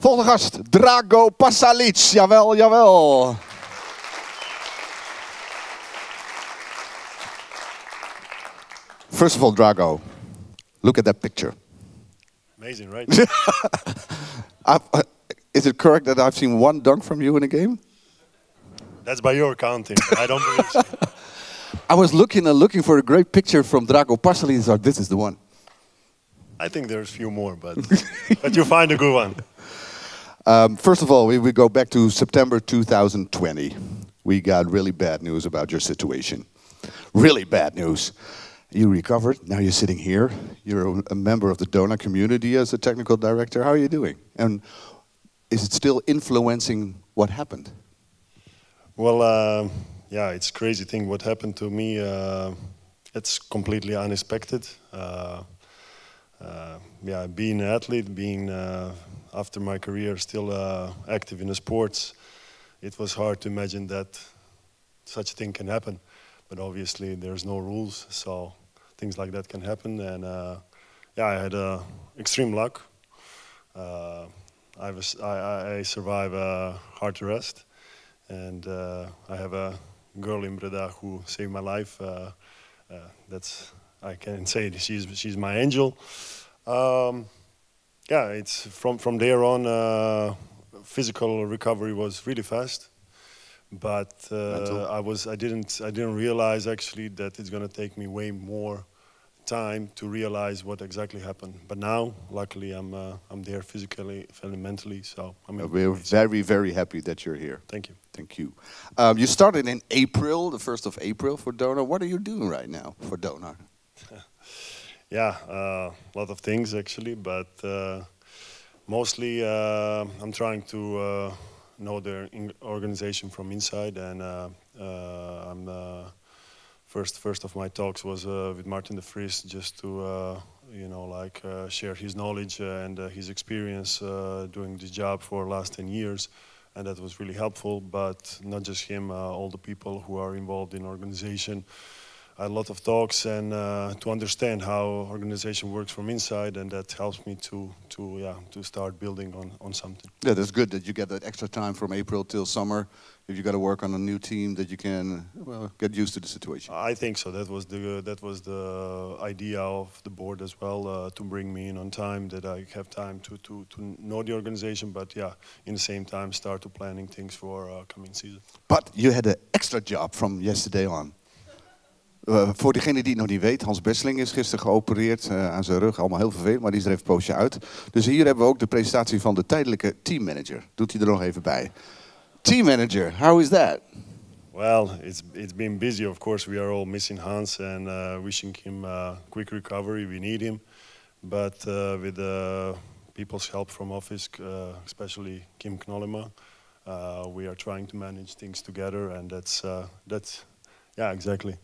Volgende gast, Drago Pasalic. Jawel, jawel. First of all, Drago, look at that picture. Amazing, right? Is it correct that I've seen one dunk from you in a game? That's by your counting. I don't believe so. I was looking for a great picture from Drago Pasalic and thought, this is the one. I think there's a few more, but you find a good one. First of all, we go back to September 2020. We got really bad news about your situation. Really bad news. You recovered, now you're sitting here. You're a member of the Donar community as a technical director. How are you doing? And is it still influencing what happened? Well, yeah, it's a crazy thing. What happened to me, it's completely unexpected. Yeah, being an athlete, being after my career still active in the sports, it was hard to imagine that such a thing can happen. But obviously there's no rules, so things like that can happen. And yeah, I had extreme luck. I survived heart arrest, and I have a girl in Breda who saved my life. That's, I can say she's my angel. Yeah, it's from there on. Physical recovery was really fast, but I didn't realize actually that it's going to take me way more time to realize what exactly happened. But now, luckily, I'm there physically and mentally. So we're very, very happy that you're here. Thank you. Thank you. You started in April, the 1st of April for Donar. What are you doing right now for Donar? Yeah, a lot of things actually, but mostly I'm trying to know their organization from inside, and first of my talks was with Martin de Vries, just to you know, like share his knowledge and his experience doing this job for the last 10 years, and that was really helpful. But not just him, all the people who are involved in organization. I had a lot of talks and to understand how organization works from inside, and that helps me to start building on something. Yeah, that's good that you get that extra time from April till summer. If you got to work on a new team, that you can get used to the situation. I think so. That was the idea of the board as well, to bring me in on time, that I have time to know the organization, but yeah, in the same time start to planning things for coming season. But you had an extra job from yesterday on. Voor degene die het nog niet weet, Hans Besseling is gisteren geopereerd aan zijn rug. Allemaal heel vervelend, maar die is er even een poosje uit. Dus hier hebben we ook de presentatie van de tijdelijke teammanager. Doet hij er nog even bij. Teammanager, how is that? Well, it's been busy. Of course, we are all missing Hans and wishing him quick recovery. We need him. But with people's help from office, especially Kim Knollema, we are trying to manage things together, and that's yeah, exactly.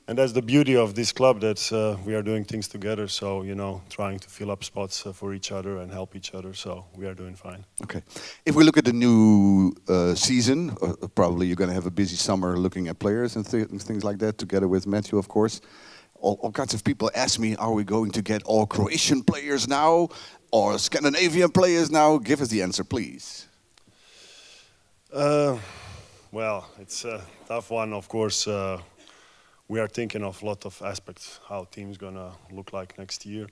And that's the beauty of this club, that we are doing things together. So, you know, trying to fill up spots for each other and help each other. So we are doing fine. Okay. If we look at the new season, probably you're going to have a busy summer looking at players and things like that, together with Matthew, of course. All kinds of people ask me, are we going to get all Croatian players now or Scandinavian players now? Give us the answer, please. Well, it's a tough one, of course. We are thinking of a lot of aspects, how team's gonna look like next year.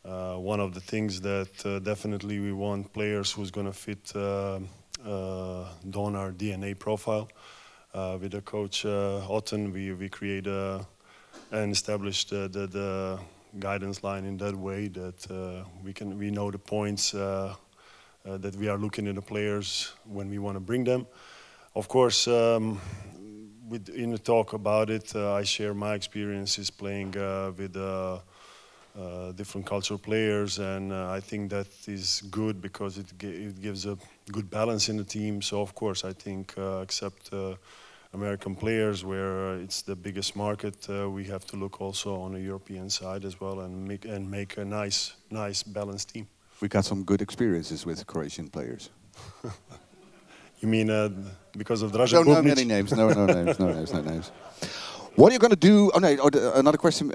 One of the things that definitely we want players who's gonna fit Donar DNA profile. With the coach Otten, we create and establish the guidance line in that way that we know the points that we are looking at the players when we want to bring them. Of course, in the talk about it, I share my experiences playing with different cultural players, and I think that is good because it gives a good balance in the team. So of course, I think except American players, where it's the biggest market, we have to look also on the European side as well, and make a nice balanced team. We got some good experiences with Croatian players. You mean because of Drago? No names. No names. What are you going to do? Oh, no, another question.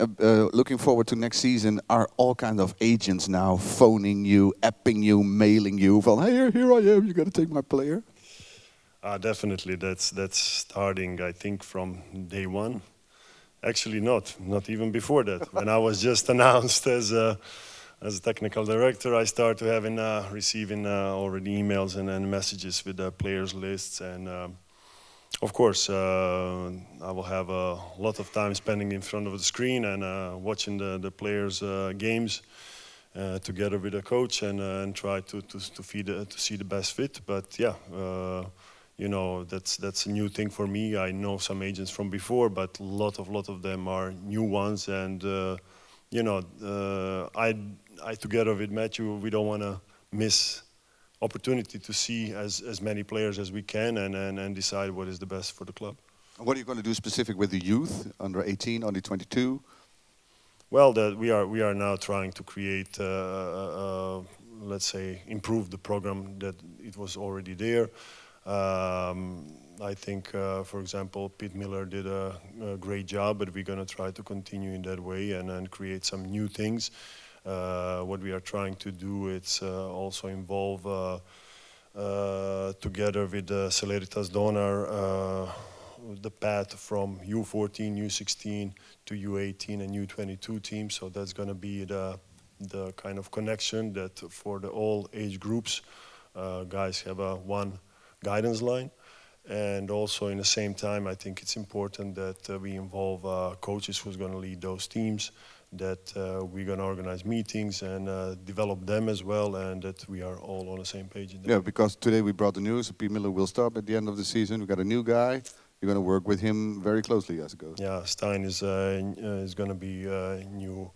Looking forward to next season. Are all kinds of agents now phoning you, apping you, mailing you? From hey, here I am. You got to take my player. Definitely, that's starting. I think from day one. Actually, not even before that. When I was just announced as a technical director, I started having receiving already emails and messages with the players lists and. Of course, I will have a lot of time spending in front of the screen and watching the players' games together with the coach and try to see the best fit. But yeah, you know that's a new thing for me. I know some agents from before, but a lot of them are new ones. And you know, I together with Matthew, we don't want to miss opportunity to see as many players as we can and decide what is the best for the club. What are you going to do specific with the youth, under 18, under 22? Well, we are now trying to create, let's say, improve the program that it was already there. I think, for example, Pete Miller did a great job, but we're going to try to continue in that way and create some new things. What we are trying to do is also involve together with Celeritas Donar the path from U14, U16 to U18 and U22 teams. So that's going to be the kind of connection that for the all age groups, guys have one guidance line. And also in the same time, I think it's important that we involve coaches who's going to lead those teams, that we're going to organize meetings and develop them as well, and that we are all on the same page. Yeah, because today we brought the news, Pete Miller will stop at the end of the season. We got a new guy. You're going to work with him very closely as it goes. Yeah, Stein is going to be new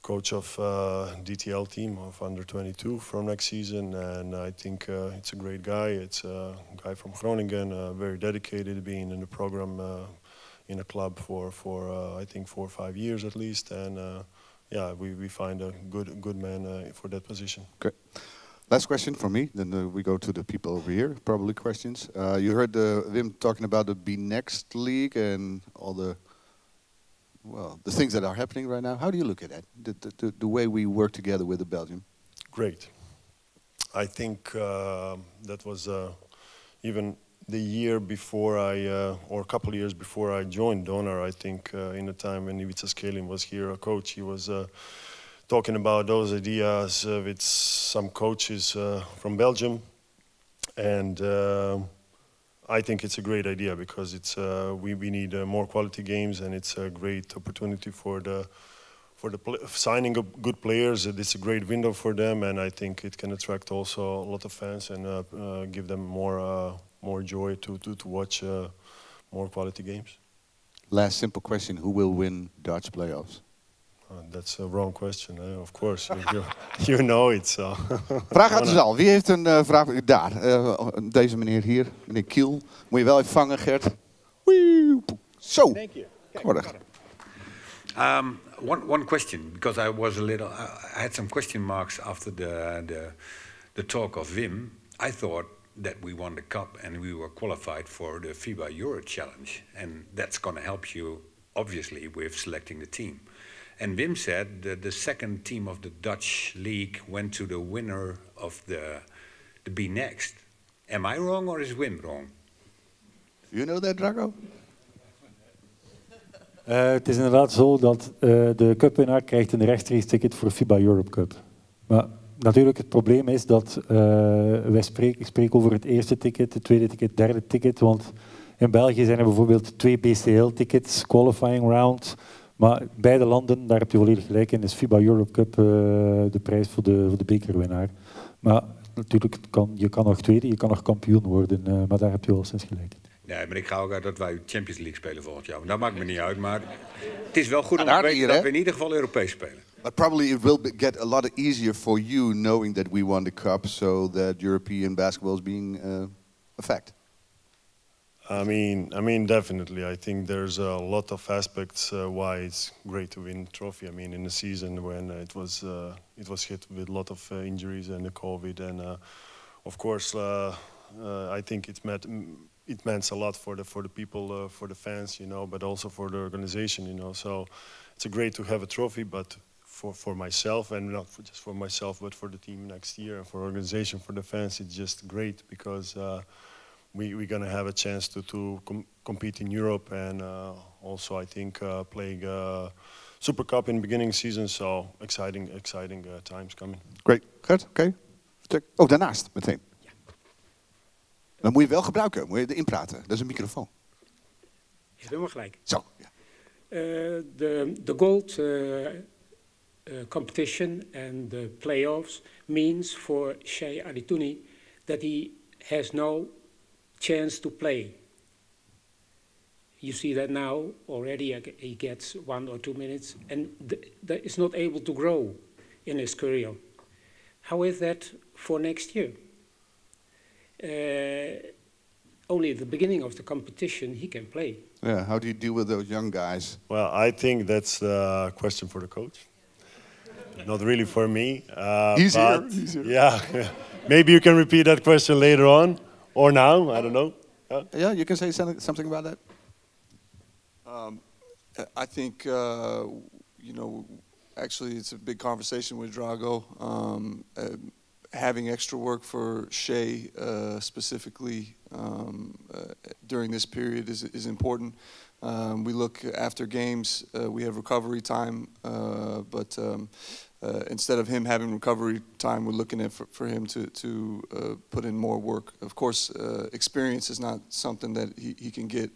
coach of DTL team of under 22 from next season, and I think it's a great guy. It's a guy from Groningen, very dedicated, being in the program in a club for I think 4 or 5 years at least, and yeah, we find a good man for that position. Okay. Last question from me, then we go to the people over here, probably questions. You heard Wim talking about the Be Next League and all the things that are happening right now. How do you look at that, the way we work together with the Belgium? Great. I think that was even the year before or a couple of years before I joined Donar. I think in the time when Ivica Skelin was here, a coach, he was talking about those ideas with some coaches from Belgium, and I think it's a great idea because it's we need more quality games, and it's a great opportunity for signing up good players. It's a great window for them, and I think it can attract also a lot of fans and give them more joy to watch more quality games. Last simple question: who will win Dutch playoffs? That's a wrong question, of course. You know it. So. Vraag uit de zaal. Wie heeft een vraag? Daar. Deze meneer hier. Meneer Kiel. Moet je wel even vangen, Gert. Zo. Thank you. One question, because I had some question marks after the talk of Wim. I thought that we won the cup and we were qualified for the FIBA Euro Challenge, and that's going to help you obviously with selecting the team. And Wim said that the second team of the Dutch league went to the winner of the Be Next. Am I wrong or is Wim wrong? You know that, Drago? Het is inderdaad zo dat de cupwinnaar krijgt een rechtstreeks ticket voor de FIBA Europe Cup. Maar natuurlijk het probleem is dat wij spreken over het eerste ticket, het tweede ticket, het derde ticket. Want in België zijn er bijvoorbeeld 2 BCL-tickets, qualifying round. Maar beide landen, daar heb je volledig gelijk in, is FIBA Europe Cup de prijs voor de bekerwinnaar. Maar natuurlijk, je kan nog tweede, je kan nog kampioen worden, maar daar heb je wel sinds gelijk in. Nee, maar ik ga ook uit dat wij Champions League spelen volgend jaar. Dat maakt me niet uit, maar het is wel goed om te weten dat we in ieder geval Europees spelen. But probably it will get a lot easier for you knowing that we won the cup, so that European basketball is being a fact. I mean, definitely. I think there's a lot of aspects why it's great to win a trophy. I mean, in the season when it was hit with a lot of injuries and the COVID, and of course, I think it's it meant a lot for the people, for the fans, you know, but also for the organization, you know. So it's great to have a trophy, but for myself, and not just for myself, but for the team next year, and for organization, for the fans, it's just great because we're gonna have a chance to compete in Europe, and also I think playing Super Cup in the beginning season. So exciting times coming. Great. Goed, oké. Oh, daarnaast meteen. Ja. Dan moet je wel gebruiken, moet je erin praten. Dat is een microfoon. Helemaal gelijk. Zo. Ja. The gold competition and the playoffs means for Shea Adituni that he has no chance to play. You see that now already he gets 1 or 2 minutes and that is not able to grow in his career. How is that for next year? Only at the beginning of the competition he can play. Yeah, how do you deal with those young guys? Well, I think that's a question for the coach. Not really for me. He's but here. Yeah, maybe you can repeat that question later on or now. I don't know. Yeah, you can say something about that. I think you know, actually, it's a big conversation with Drago. Having extra work for Shea specifically during this period is important. We look after games, we have recovery time, but instead of him having recovery time, we're looking at for him to put in more work. Of course, experience is not something that he can get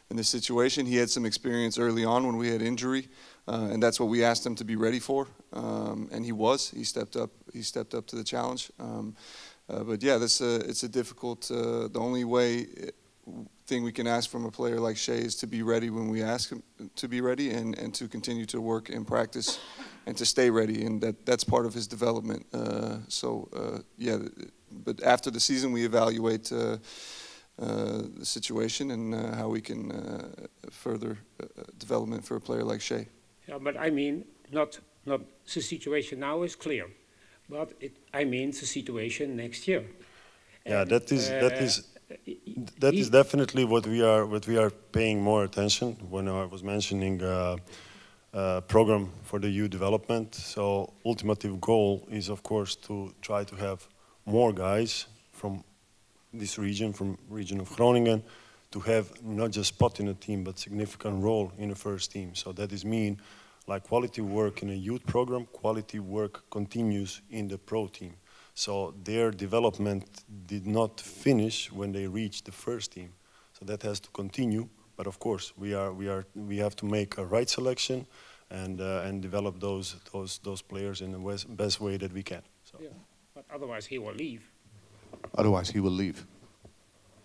in this situation. He had some experience early on when we had injury, and that's what we asked him to be ready for, and he was. He stepped up. He stepped up to the challenge. But yeah, it's a difficult. The only thing we can ask from a player like Shea is to be ready when we ask him to be ready, and to continue to work in practice and to stay ready, and that's part of his development. Yeah, but after the season we evaluate the situation and how we can further development for a player like Shea. Yeah, but I mean, not the situation now is clear, but I mean the situation next year. Yeah, that is definitely what we are paying more attention. When I was mentioning program for the youth development, so ultimate goal is of course to try to have more guys from this region, from region of Groningen, to have not just spot in a team but significant role in the first team. So that is mean like quality work in a youth program, quality work continues in the pro team. So their development did not finish when they reached the first team. So that has to continue. But of course, we have to make a right selection and develop those players in the best way that we can. So. Yeah, but otherwise he will leave. Otherwise, he will leave.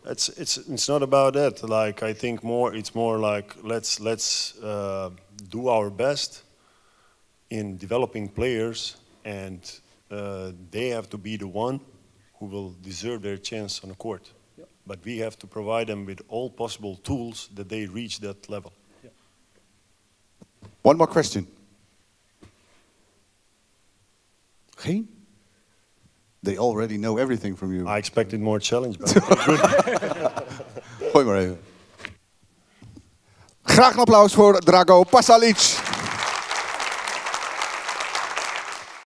It's not about that. Like I think it's more like let's do our best in developing players, and they have to be the one who will deserve their chance on the court. Yep. But we have to provide them with all possible tools that they reach that level. Yep. One more question. Geen? They already know everything from you. I expected more challenge. But Gooi maar even. Graag een applaus voor Drago Pasalic.